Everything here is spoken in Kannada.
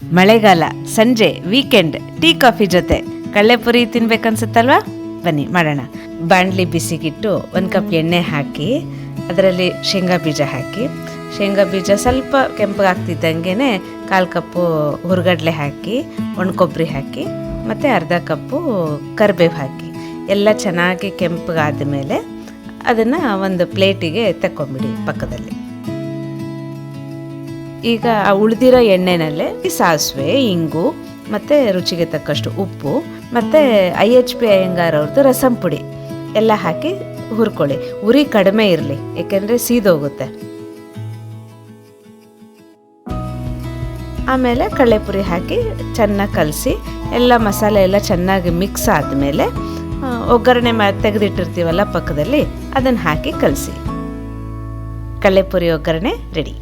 ಮಳೆಗಾಲ, ಸಂಜೆ, ವೀಕೆಂಡ್, ಟೀ ಕಾಫಿ ಜೊತೆ ಕಳ್ಳೆಪುರಿ ತಿನ್ಬೇಕನ್ಸುತ್ತಲ್ವಾ? ಬನ್ನಿ ಮಾಡೋಣ. ಬಾಣಲಿ ಬಿಸಿಗಿಟ್ಟು 1 ಕಪ್ ಎಣ್ಣೆ ಹಾಕಿ ಅದರಲ್ಲಿ ಶೇಂಗಾ ಬೀಜ ಹಾಕಿ, ಶೇಂಗಾ ಬೀಜ ಸ್ವಲ್ಪ ಕೆಂಪಗಾಗ್ತಿದ್ದಂಗೆ 1/4 ಕಪ್ಪು ಹುರ್ಗಡ್ಲೆ ಹಾಕಿ, ಒಣ ಕೊಬ್ಬರಿ ಹಾಕಿ ಮತ್ತು ಅರ್ಧ ಕಪ್ಪು ಕರಿಬೇವು ಹಾಕಿ ಎಲ್ಲ ಚೆನ್ನಾಗಿ ಕೆಂಪಗಾದ ಮೇಲೆ ಅದನ್ನು ಒಂದು ಪ್ಲೇಟಿಗೆ ತಗೊಂಬಿಡಿ ಪಕ್ಕದಲ್ಲಿ. ಈಗ ಆ ಉಳಿದಿರೋ ಎಣ್ಣೆನಲ್ಲೇ ಸಾಸಿವೆ, ಇಂಗು ಮತ್ತು ರುಚಿಗೆ ತಕ್ಕಷ್ಟು ಉಪ್ಪು ಮತ್ತು IHP ಅಯ್ಯಂಗಾರ್ ಅವ್ರದ್ದು ರಸಂ ಪುಡಿ ಎಲ್ಲ ಹಾಕಿ ಹುರ್ಕೊಳ್ಳಿ. ಉರಿ ಕಡಿಮೆ ಇರಲಿ, ಏಕೆಂದರೆ ಸೀದೋಗುತ್ತೆ. ಆಮೇಲೆ ಕಡಲೆಪುರಿ ಹಾಕಿ ಚೆನ್ನಾಗಿ ಕಲಸಿ ಎಲ್ಲ ಮಸಾಲೆ ಎಲ್ಲ ಚೆನ್ನಾಗಿ ಮಿಕ್ಸ್ ಆದಮೇಲೆ ಒಗ್ಗರಣೆ ತೆಗೆದಿಟ್ಟಿರ್ತೀವಲ್ಲ ಪಕ್ಕದಲ್ಲಿ, ಅದನ್ನು ಹಾಕಿ ಕಲಸಿ. ಕಡಲೆಪುರಿ ಒಗ್ಗರಣೆ ರೆಡಿ.